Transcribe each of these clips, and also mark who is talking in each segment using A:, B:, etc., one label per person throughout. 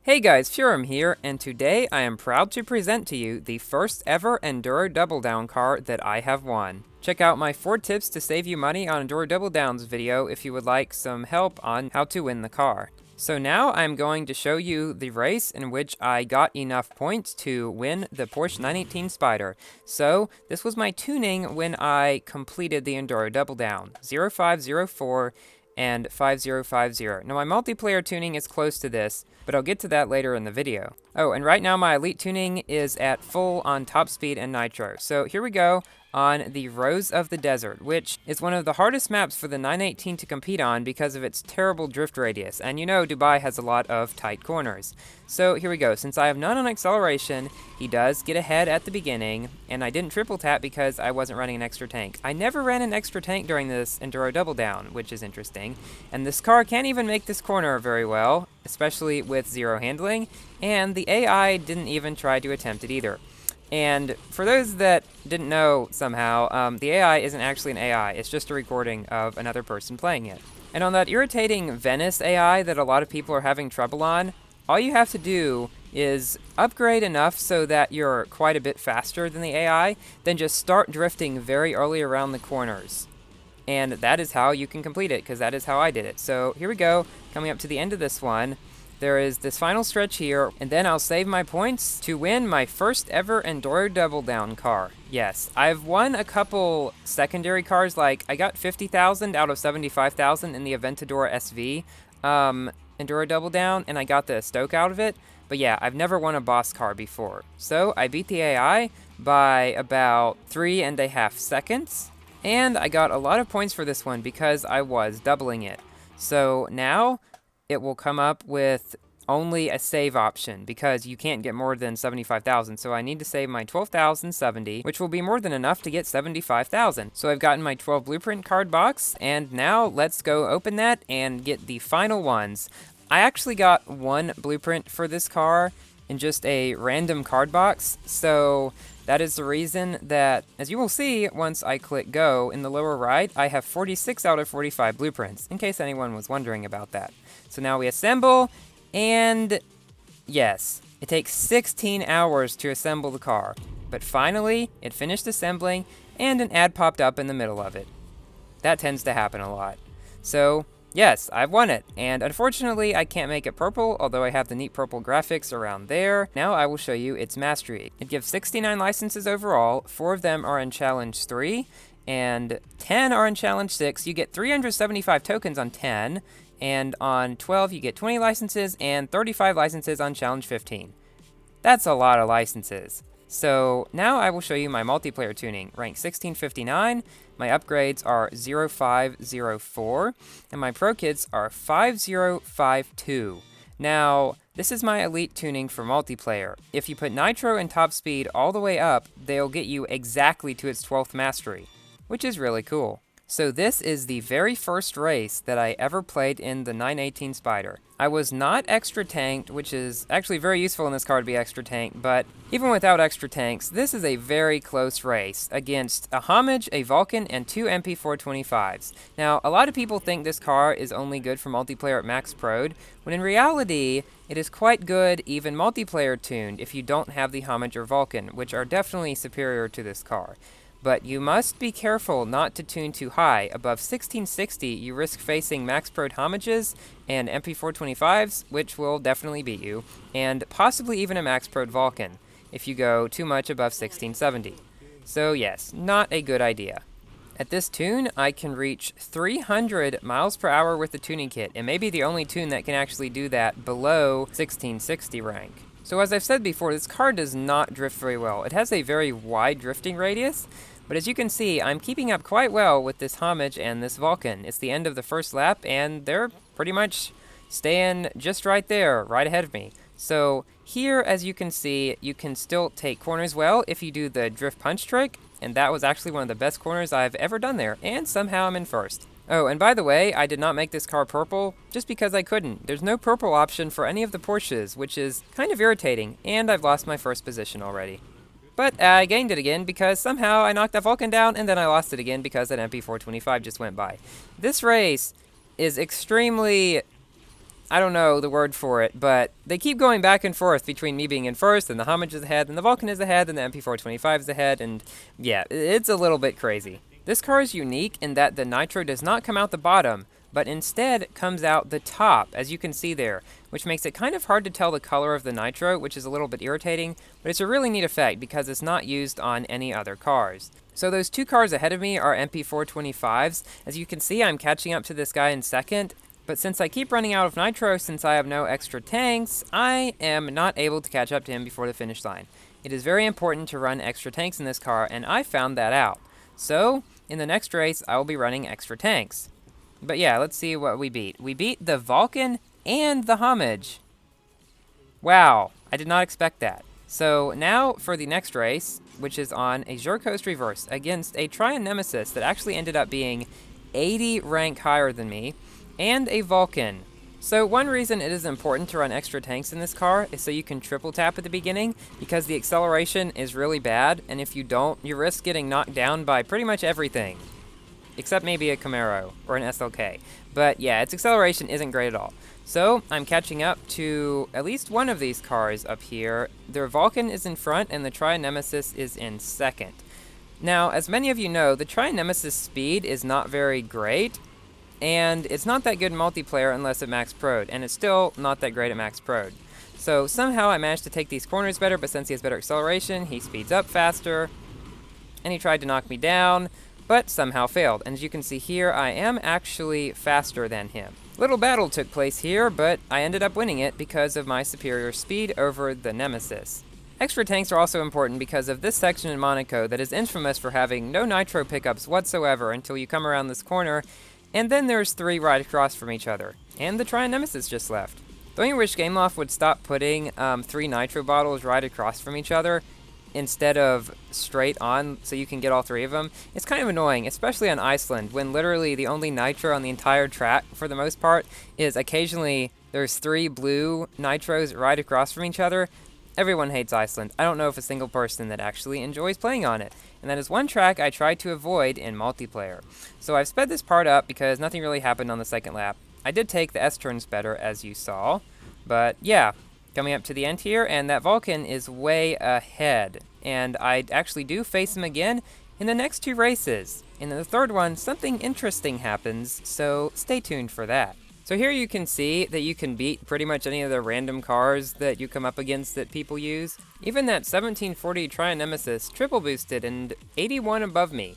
A: Hey guys, Furum here, and today I am proud to present to you the first ever Enduro Double Down car that I have won. Check out my 4 tips to save you money on Enduro Double Down's video if you would like some help on how to win the car. So now I'm going to show you the race in which I got enough points to win the Porsche 918 Spyder. So this was my tuning when I completed the Enduro Double Down, 0504 and 5050. Now my multiplayer tuning is close to this, but I'll get to that later in the video. Oh, and right now my elite tuning is at full on top speed and nitro. So here we go on the Rose of the Desert, which is one of the hardest maps for the 918 to compete on because of its terrible drift radius. And you know Dubai has a lot of tight corners. So here we go. Since I have none on acceleration, he does get ahead at the beginning, and I didn't triple tap because I wasn't running an extra tank. I never ran an extra tank during this Enduro Double Down, which is interesting. And this car can't even make this corner very well, especially with zero handling, and the AI didn't even try to attempt it either. And for those that didn't know somehow, the AI isn't actually an AI, it's just a recording of another person playing it. And on that irritating Venice AI that a lot of people are having trouble on, all you have to do is upgrade enough so that you're quite a bit faster than the AI, then just start drifting very early around the corners. And that is how you can complete it, because that is how I did it. So here we go, coming up to the end of this one. There is this final stretch here, and then I'll save my points to win my first ever Enduro Double Down car. Yes, I've won a couple secondary cars, like I got 50,000 out of 75,000 in the Aventador SV Enduro Double Down, and I got the Stoke out of it. But yeah, I've never won a boss car before. So I beat the AI by about 3.5 seconds, and I got a lot of points for this one because I was doubling it. So now it will come up with only a save option because you can't get more than 75,000. So I need to save my 12,070, which will be more than enough to get 75,000. So I've gotten my 12 blueprint card box, and now let's go open that and get the final ones. I actually got one blueprint for this car in just a random card box, so that is the reason that, as you will see once I click go, in the lower right, I have 46 out of 45 blueprints, in case anyone was wondering about that. So now we assemble, and yes, it takes 16 hours to assemble the car. But finally, it finished assembling, and an ad popped up in the middle of it. That tends to happen a lot. So yes, I've won it, and unfortunately I can't make it purple, although I have the neat purple graphics around there. Now I will show you its mastery. It gives 69 licenses overall, 4 of them are in Challenge 3, and 10 are in Challenge 6. You get 375 tokens on 10, and on 12 you get 20 licenses, and 35 licenses on Challenge 15. That's a lot of licenses. So now I will show you my multiplayer tuning. Rank 1659, my upgrades are 0504, and my pro kits are 5052. Now, this is my elite tuning for multiplayer. If you put nitro and top speed all the way up, they'll get you exactly to its 12th mastery, which is really cool. So this is the very first race that I ever played in the 918 Spyder. I was not extra tanked, which is actually very useful in this car to be extra tanked, but even without extra tanks, this is a very close race against a Hommage, a Vulcan, and 2 MP425s. Now, a lot of people think this car is only good for multiplayer at max prod, when in reality, it is quite good even multiplayer tuned if you don't have the Hommage or Vulcan, which are definitely superior to this car. But you must be careful not to tune too high. Above 1660, you risk facing max prod Homages and MP425s, which will definitely beat you, and possibly even a max prod Vulcan if you go too much above 1670. So yes, not a good idea. At this tune, I can reach 300 miles per hour with the tuning kit, and maybe the only tune that can actually do that below 1660 rank. So as I've said before, this car does not drift very well. It has a very wide drifting radius, but as you can see, I'm keeping up quite well with this Hommage and this Vulcan. It's the end of the first lap, and they're pretty much staying just right there, right ahead of me. So here, as you can see, you can still take corners well if you do the drift punch trick, and that was actually one of the best corners I've ever done there, and somehow I'm in first. Oh, and by the way, I did not make this car purple just because I couldn't. There's no purple option for any of the Porsches, which is kind of irritating, and I've lost my first position already. But I gained it again because somehow I knocked that Vulcan down, and then I lost it again because that MP425 just went by. This race is extremely I don't know the word for it, but they keep going back and forth between me being in first, and the Hommage is ahead, and the Vulcan is ahead, and the MP425 is ahead, and yeah, it's a little bit crazy. This car is unique in that the nitro does not come out the bottom, but instead comes out the top, as you can see there, which makes it kind of hard to tell the color of the nitro, which is a little bit irritating, but it's a really neat effect because it's not used on any other cars. So those two cars ahead of me are MP425s. As you can see, I'm catching up to this guy in second, but since I keep running out of nitro since I have no extra tanks, I am not able to catch up to him before the finish line. It is very important to run extra tanks in this car, and I found that out. So, in the next race, I will be running extra tanks. But yeah, let's see what we beat. We beat the Vulcan and the Hommage. Wow, I did not expect that. So now for the next race, which is on a Zercoast Reverse against a Trion Nemesis that actually ended up being 80 rank higher than me, and a Vulcan. So one reason it is important to run extra tanks in this car is so you can triple tap at the beginning, because the acceleration is really bad, and if you don't, you risk getting knocked down by pretty much everything. Except maybe a Camaro or an SLK. But yeah, its acceleration isn't great at all. So I'm catching up to at least one of these cars up here. Their Vulcan is in front and the Trion Nemesis is in second. Now, as many of you know, the Trion Nemesis speed is not very great, and it's not that good in multiplayer unless at max prod, and it's still not that great at max prod. So somehow I managed to take these corners better, but since he has better acceleration, he speeds up faster, and he tried to knock me down, but somehow failed. And as you can see here, I am actually faster than him. Little battle took place here, but I ended up winning it because of my superior speed over the Nemesis. Extra tanks are also important because of this section in Monaco that is infamous for having no nitro pickups whatsoever until you come around this corner, and then there's three right across from each other. And the Trion Nemesis just left. Don't you wish Gameloft would stop putting 3 nitro bottles right across from each other instead of straight on so you can get all 3 of them? It's kind of annoying, especially on Iceland, when literally the only nitro on the entire track, for the most part, is occasionally there's 3 blue nitros right across from each other. Everyone hates Iceland. I don't know of a single person that actually enjoys playing on it. And that is one track I tried to avoid in multiplayer. So I've sped this part up because nothing really happened on the second lap. I did take the S-turns better, as you saw. But yeah, coming up to the end here, and that Vulcan is way ahead. And I actually do face him again in the next 2 races. In the third one, something interesting happens, so stay tuned for that. So here you can see that you can beat pretty much any of the random cars that you come up against that people use. Even that 1740 Trion Nemesis triple boosted and 81 above me.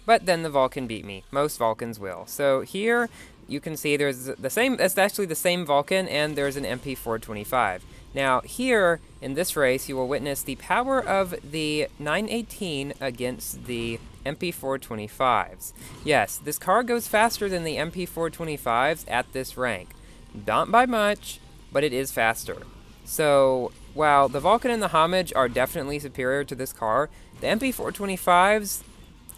A: But then the Vulcan beat me. Most Vulcans will. So here you can see there's the same, it's actually the same Vulcan, and there's an MP425. Now here in this race you will witness the power of the 918 against the MP425s. Yes, this car goes faster than the MP425s at this rank. Not by much, but it is faster. So, while the Vulcan and the Hommage are definitely superior to this car, the MP425s,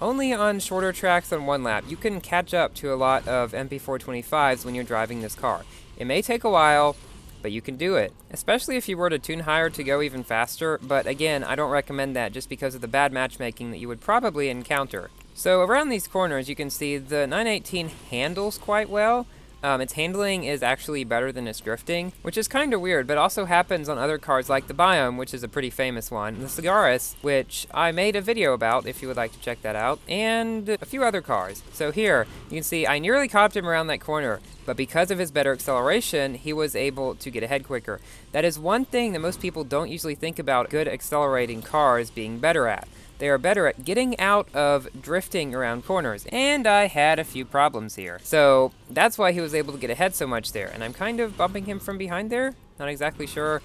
A: only on shorter tracks on 1 lap. You can catch up to a lot of MP425s when you're driving this car. It may take a while, but you can do it, especially if you were to tune higher to go even faster, but again, I don't recommend that just because of the bad matchmaking that you would probably encounter. So around these corners, you can see the 918 handles quite well. Its handling is actually better than its drifting, which is kind of weird, but also happens on other cars like the Biome, which is a pretty famous one, the Cigaris, which I made a video about if you would like to check that out, and a few other cars. So here, you can see I nearly copped him around that corner, but because of his better acceleration, he was able to get ahead quicker. That is one thing that most people don't usually think about good accelerating cars being better at. They are better at getting out of drifting around corners, and I had a few problems here. So that's why he was able to get ahead so much there, and I'm kind of bumping him from behind there. Not exactly sure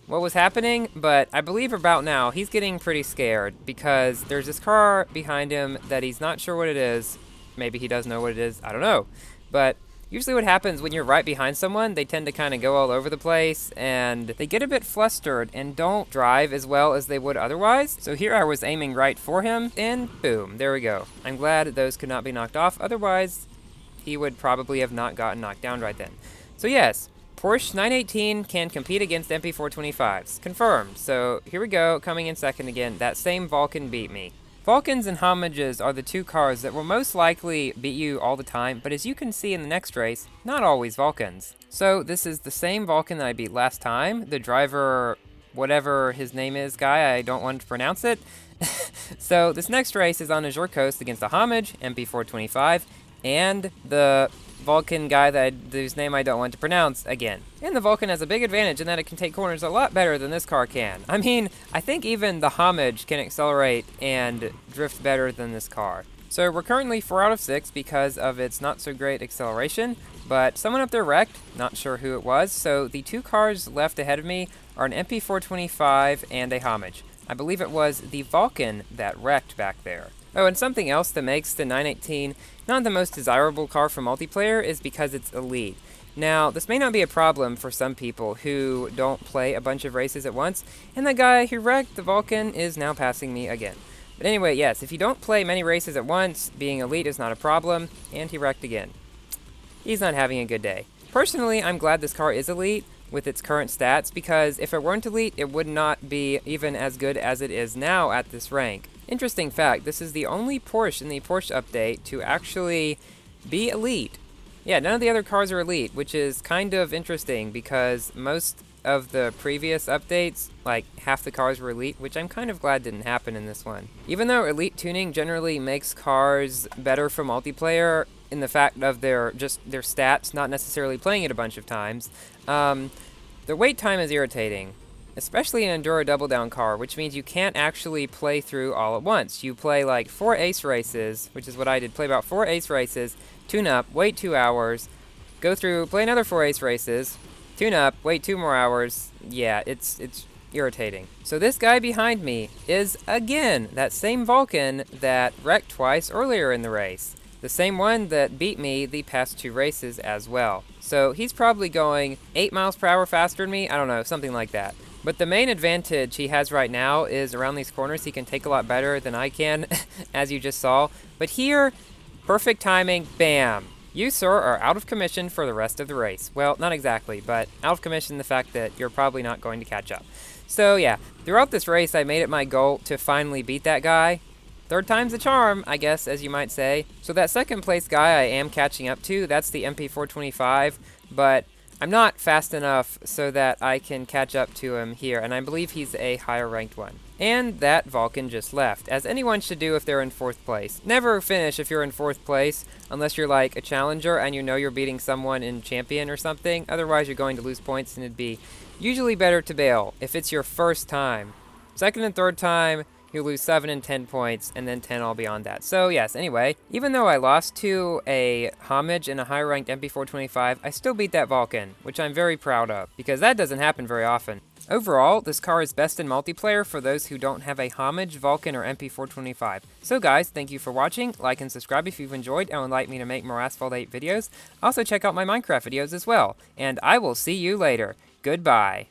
A: what was happening, but I believe about now he's getting pretty scared because there's this car behind him that he's not sure what it is. Maybe he does know what it is, I don't know. But usually what happens when you're right behind someone, they tend to kind of go all over the place, and they get a bit flustered and don't drive as well as they would otherwise. So here I was aiming right for him, and boom, there we go. I'm glad those could not be knocked off, otherwise he would probably have not gotten knocked down right then. So yes, Porsche 918 can compete against MP425s. Confirmed. So here we go, coming in second again. That same Vulcan beat me. Vulcans and Homages are the two cars that will most likely beat you all the time, but as you can see in the next race, not always Vulcans. So this is the same Vulcan that I beat last time, the driver, whatever his name is, guy, I don't want to pronounce it. So this next race is on Azure Coast against the Hommage, MP425, and the Vulcan guy whose name I don't want to pronounce again. And the Vulcan has a big advantage in that it can take corners a lot better than this car can. I mean, I think even the Hommage can accelerate and drift better than this car. So we're currently 4 out of 6 because of its not so great acceleration, but someone up there wrecked, not sure who it was, so the two cars left ahead of me are an MP425 and a Hommage. I believe it was the Vulcan that wrecked back there. Oh, and something else that makes the 918 not the most desirable car for multiplayer is because it's elite. Now, this may not be a problem for some people who don't play a bunch of races at once, and the guy who wrecked the Vulcan is now passing me again. But anyway, yes, if you don't play many races at once, being elite is not a problem, and he wrecked again. He's not having a good day. Personally, I'm glad this car is elite with its current stats, because if it weren't elite, it would not be even as good as it is now at this rank. Interesting fact, this is the only Porsche in the Porsche update to actually be elite. Yeah, none of the other cars are elite, which is kind of interesting because most of the previous updates, like half the cars were elite, which I'm kind of glad didn't happen in this one. Even though elite tuning generally makes cars better for multiplayer in the fact of their stats, not necessarily playing it a bunch of times, the wait time is irritating. Especially an Enduro Double Down car, which means you can't actually play through all at once. You play like 4 ace races, which is what I did. Play about 4 ace races, tune up, wait 2 hours, go through, play another 4 ace races, tune up, wait 2 more hours. Yeah, it's irritating. So this guy behind me is, again, that same Vulcan that wrecked twice earlier in the race. The same one that beat me the past 2 races as well. So he's probably going 8 miles per hour faster than me. I don't know, something like that. But the main advantage he has right now is around these corners he can take a lot better than I can, as you just saw. But here, perfect timing, bam. You, sir, are out of commission for the rest of the race. Well, not exactly, but out of commission the fact that you're probably not going to catch up. So yeah, throughout this race I made it my goal to finally beat that guy. Third time's the charm, I guess, as you might say. So that second place guy I am catching up to, that's the MP425, but I'm not fast enough so that I can catch up to him here, and I believe he's a higher ranked one. And that Vulcan just left, as anyone should do if they're in 4th place. Never finish if you're in 4th place, unless you're like a challenger and you know you're beating someone in champion or something. Otherwise you're going to lose points, and it'd be usually better to bail if it's your first time. Second and third time, you'll lose 7 and 10 points, and then 10 all beyond that. So yes, anyway, even though I lost to a Hommage and a high-ranked MP425, I still beat that Vulcan, which I'm very proud of, because that doesn't happen very often. Overall, this car is best in multiplayer for those who don't have a Hommage, Vulcan, or MP425. So guys, thank you for watching, like and subscribe if you've enjoyed and would like me to make more Asphalt 8 videos. Also check out my Minecraft videos as well, and I will see you later. Goodbye.